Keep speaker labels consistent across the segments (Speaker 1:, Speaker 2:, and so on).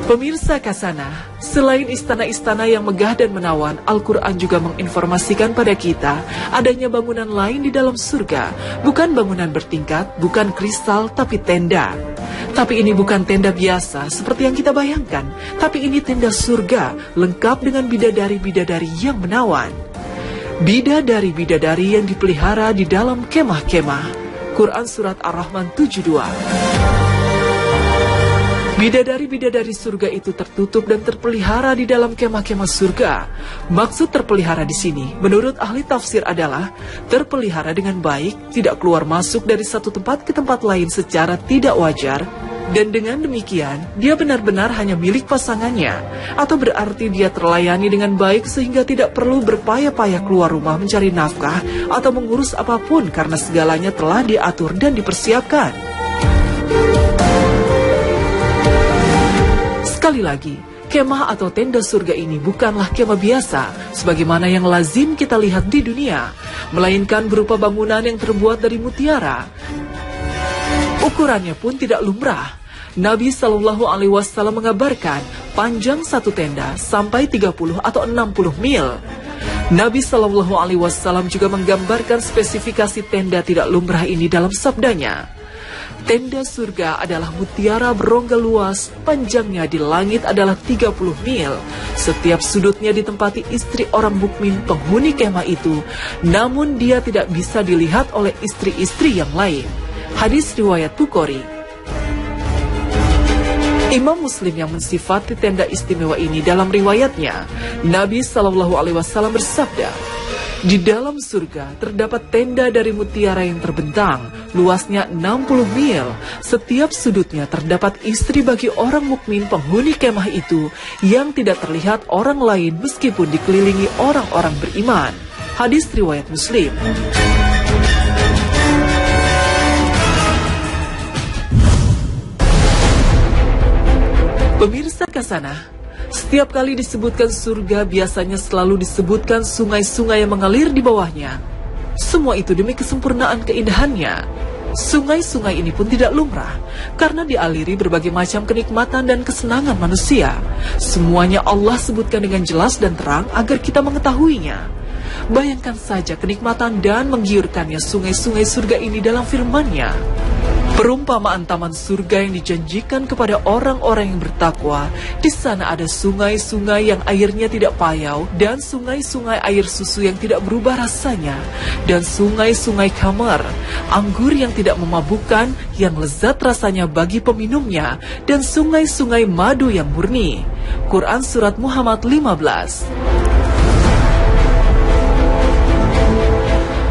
Speaker 1: Pemirsa Kasana, selain istana-istana yang megah dan menawan, Al-Quran juga menginformasikan pada kita adanya bangunan lain di dalam surga. Bukan bangunan bertingkat, bukan kristal, tapi tenda. Tapi ini bukan tenda biasa seperti yang kita bayangkan, tapi ini tenda surga, lengkap dengan bidadari-bidadari yang menawan. Bidadari-bidadari yang dipelihara di dalam kemah-kemah. Quran Surat Ar-Rahman 72. Bidadari-bidadari surga itu tertutup dan terpelihara di dalam kemah-kemah surga. Maksud terpelihara di sini, menurut ahli tafsir adalah terpelihara dengan baik, tidak keluar masuk dari satu tempat ke tempat lain secara tidak wajar, dan dengan demikian, dia benar-benar hanya milik pasangannya, atau berarti dia terlayani dengan baik sehingga tidak perlu berpayah-payah keluar rumah mencari nafkah atau mengurus apapun karena segalanya telah diatur dan dipersiapkan. Sekali lagi, kemah atau tenda surga ini bukanlah kemah biasa, sebagaimana yang lazim kita lihat di dunia, melainkan berupa bangunan yang terbuat dari mutiara. Ukurannya pun tidak lumrah. Nabi Shallallahu Alaihi Wasallam mengabarkan panjang satu tenda sampai 30 atau 60 mil. Nabi Shallallahu Alaihi Wasallam juga menggambarkan spesifikasi tenda tidak lumrah ini dalam sabdanya. Tenda surga adalah mutiara berongga luas, panjangnya di langit adalah 30 mil. Setiap sudutnya ditempati istri orang mukmin penghuni kemah itu, namun dia tidak bisa dilihat oleh istri-istri yang lain. Hadis riwayat Bukhari. Imam Muslim yang mensifati tenda istimewa ini dalam riwayatnya, Nabi Shallallahu Alaihi Wasallam bersabda, di dalam surga terdapat tenda dari mutiara yang terbentang, luasnya 60 mil. Setiap sudutnya terdapat istri bagi orang mukmin penghuni kemah itu yang tidak terlihat orang lain meskipun dikelilingi orang-orang beriman. Hadis riwayat Muslim. Pemirsa Kasana, setiap kali disebutkan surga, biasanya selalu disebutkan sungai-sungai yang mengalir di bawahnya. Semua itu demi kesempurnaan keindahannya. Sungai-sungai ini pun tidak lumrah, karena dialiri berbagai macam kenikmatan dan kesenangan manusia. Semuanya Allah sebutkan dengan jelas dan terang agar kita mengetahuinya. Bayangkan saja kenikmatan dan menggiurkannya sungai-sungai surga ini dalam firman-Nya. Perumpamaan taman surga yang dijanjikan kepada orang-orang yang bertakwa, di sana ada sungai-sungai yang airnya tidak payau, dan sungai-sungai air susu yang tidak berubah rasanya, dan sungai-sungai khamar, anggur yang tidak memabukkan, yang lezat rasanya bagi peminumnya, dan sungai-sungai madu yang murni. Quran Surat Muhammad 15.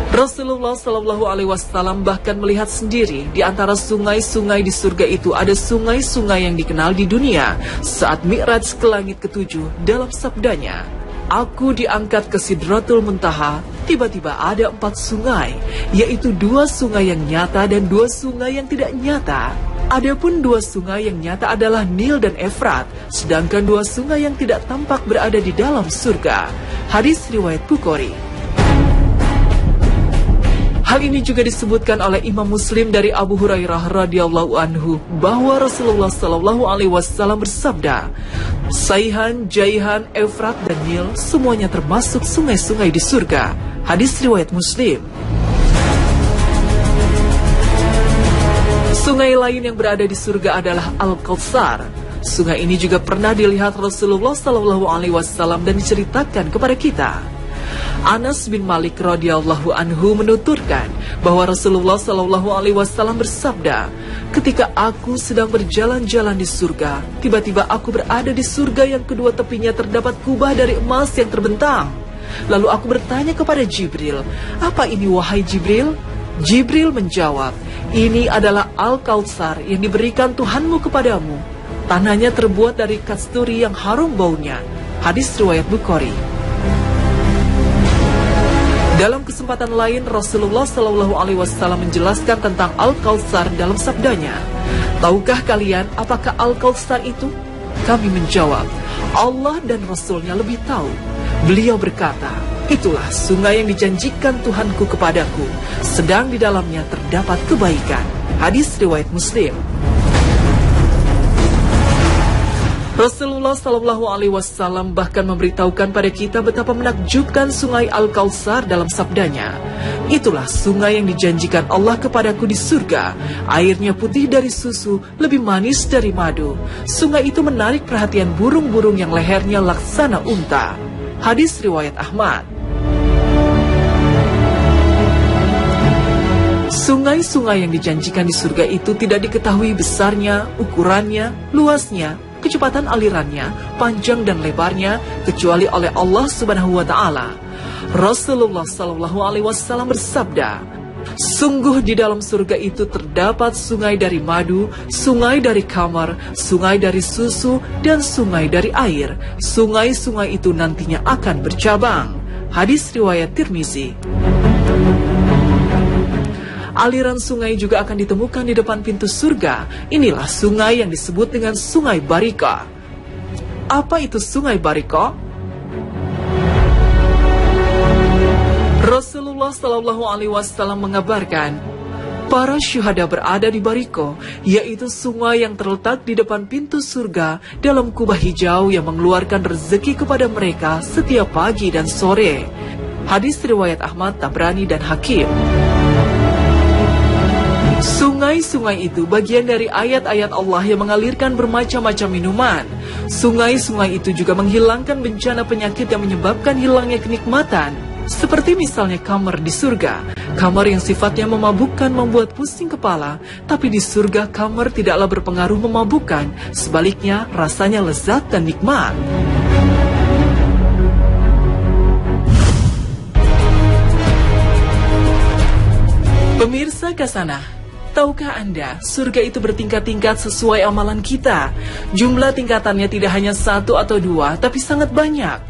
Speaker 1: Rasulullah Shallallahu Alaihi Wasallam bahkan melihat sendiri di antara sungai-sungai di surga itu ada sungai-sungai yang dikenal di dunia saat Mi'raj ke langit ketujuh. Dalam sabdanya, aku diangkat ke Sidratul Muntaha, tiba-tiba ada 4 sungai, yaitu 2 sungai yang nyata dan 2 sungai yang tidak nyata. Adapun 2 sungai yang nyata adalah Nil dan Efrat, sedangkan 2 sungai yang tidak tampak berada di dalam surga. Hadis riwayat Bukhari. Hal ini juga disebutkan oleh Imam Muslim dari Abu Hurairah radhiyallahu anhu bahwa Rasulullah Shallallahu Alaihi Wasallam bersabda, Saihan, Jaihan, Efrat dan Nil semuanya termasuk sungai-sungai di surga. Hadis riwayat Muslim. Sungai lain yang berada di surga adalah Al-Kautsar. Sungai ini juga pernah dilihat Rasulullah Shallallahu Alaihi Wasallam dan diceritakan kepada kita. Anas bin Malik radhiyallahu anhu menuturkan bahwa Rasulullah Shallallahu Alaihi Wasallam bersabda, ketika aku sedang berjalan-jalan di surga, tiba-tiba aku berada di surga yang kedua tepinya terdapat kubah dari emas yang terbentang. Lalu aku bertanya kepada Jibril, apa ini wahai Jibril? Jibril menjawab, ini adalah Al-Kautsar yang diberikan Tuhanmu kepadamu. Tanahnya terbuat dari kasturi yang harum baunya. Hadis riwayat Bukhari. Dalam kesempatan lain, Rasulullah Shallallahu Alaihi Wasallam menjelaskan tentang Al-Kautsar dalam sabdanya. Tahukah kalian apakah Al-Kautsar itu? Kami menjawab, Allah dan Rasulnya lebih tahu. Beliau berkata, itulah sungai yang dijanjikan Tuhanku kepadaku, sedang di dalamnya terdapat kebaikan. Hadis riwayat Muslim. Rasulullah Shallallahu Alaihi Wasallam bahkan memberitahukan pada kita betapa menakjubkan sungai Al-Kautsar dalam sabdanya. Itulah sungai yang dijanjikan Allah kepadaku di surga. Airnya putih dari susu, lebih manis dari madu. Sungai itu menarik perhatian burung-burung yang lehernya laksana unta. Hadis riwayat Ahmad. Sungai-sungai yang dijanjikan di surga itu tidak diketahui besarnya, ukurannya, luasnya, kecepatan alirannya, panjang dan lebarnya, kecuali oleh Allah Subhanahu wa Ta'ala. Rasulullah Sallallahu Alaihi Wasallam bersabda, sungguh di dalam surga itu terdapat sungai dari madu, sungai dari khamar, sungai dari susu, dan sungai dari air. Sungai-sungai itu nantinya akan bercabang. Hadis riwayat Tirmizi. Aliran sungai juga akan ditemukan di depan pintu surga. Inilah sungai yang disebut dengan Sungai Barika. Apa itu Sungai Barika? Rasulullah Shallallahu Alaihi Wasallam mengabarkan, para syuhada berada di Bariko, yaitu sungai yang terletak di depan pintu surga dalam kubah hijau yang mengeluarkan rezeki kepada mereka setiap pagi dan sore. Hadis riwayat Ahmad, Tabrani, dan Hakim. Sungai-sungai itu bagian dari ayat-ayat Allah yang mengalirkan bermacam-macam minuman. Sungai-sungai itu juga menghilangkan bencana penyakit yang menyebabkan hilangnya kenikmatan. Seperti misalnya khamar di surga. Khamar yang sifatnya memabukkan membuat pusing kepala, tapi di surga khamar tidaklah berpengaruh memabukkan. Sebaliknya, rasanya lezat dan nikmat. Pemirsa Kasanah, tahukah Anda, surga itu bertingkat-tingkat sesuai amalan kita. Jumlah tingkatannya tidak hanya 1 atau 2, tapi sangat banyak.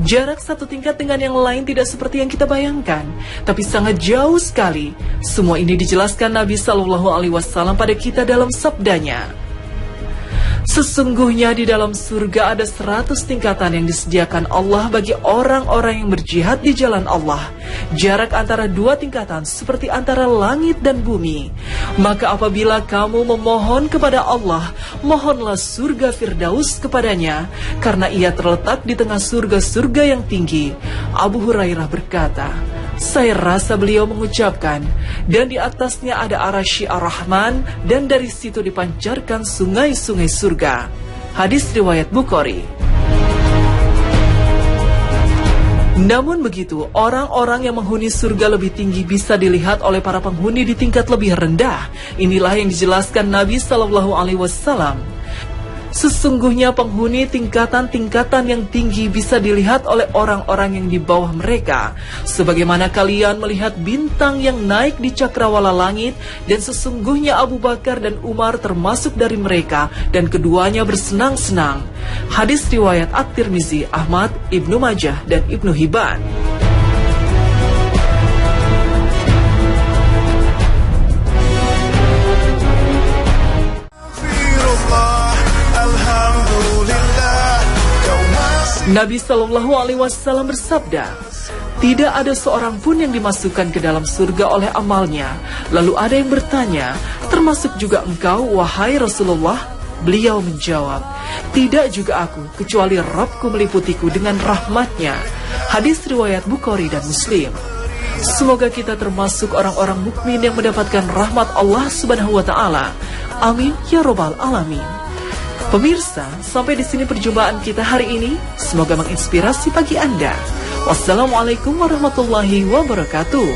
Speaker 1: Jarak satu tingkat dengan yang lain tidak seperti yang kita bayangkan, tapi sangat jauh sekali. Semua ini dijelaskan Nabi Shallallahu Alaihi Wasallam pada kita dalam sabdanya. Sesungguhnya di dalam surga ada 100 tingkatan yang disediakan Allah bagi orang-orang yang berjihad di jalan Allah. Jarak antara 2 tingkatan seperti antara langit dan bumi. Maka apabila kamu memohon kepada Allah, mohonlah surga Firdaus kepadanya, karena ia terletak di tengah surga-surga yang tinggi. Abu Hurairah berkata, saya rasa beliau mengucapkan, dan di atasnya ada Arasy Ar-Rahman, dan dari situ dipancarkan sungai-sungai surga. Hadis riwayat Bukhari. Namun begitu, orang-orang yang menghuni surga lebih tinggi bisa dilihat oleh para penghuni di tingkat lebih rendah. Inilah yang dijelaskan Nabi Shallallahu Alaihi Wasallam. Sesungguhnya penghuni tingkatan-tingkatan yang tinggi bisa dilihat oleh orang-orang yang di bawah mereka, sebagaimana kalian melihat bintang yang naik di cakrawala langit, dan sesungguhnya Abu Bakar dan Umar termasuk dari mereka, dan keduanya bersenang-senang. Hadis riwayat At-Tirmizi, Ahmad, Ibnu Majah, dan Ibnu Hibban. Nabi Shallallahu Alaihi Wasallam bersabda, tidak ada seorang pun yang dimasukkan ke dalam surga oleh amalnya. Lalu ada yang bertanya, termasuk juga engkau, wahai Rasulullah? Beliau menjawab, tidak juga aku, kecuali Rabbku meliputiku dengan rahmatnya. Hadis riwayat Bukhari dan Muslim. Semoga kita termasuk orang-orang mukmin yang mendapatkan rahmat Allah Subhanahu wa Ta'ala. Amin ya Rabbal Alamin. Pemirsa, sampai di sini perjumpaan kita hari ini. Semoga menginspirasi bagi Anda. Wassalamualaikum warahmatullahi wabarakatuh.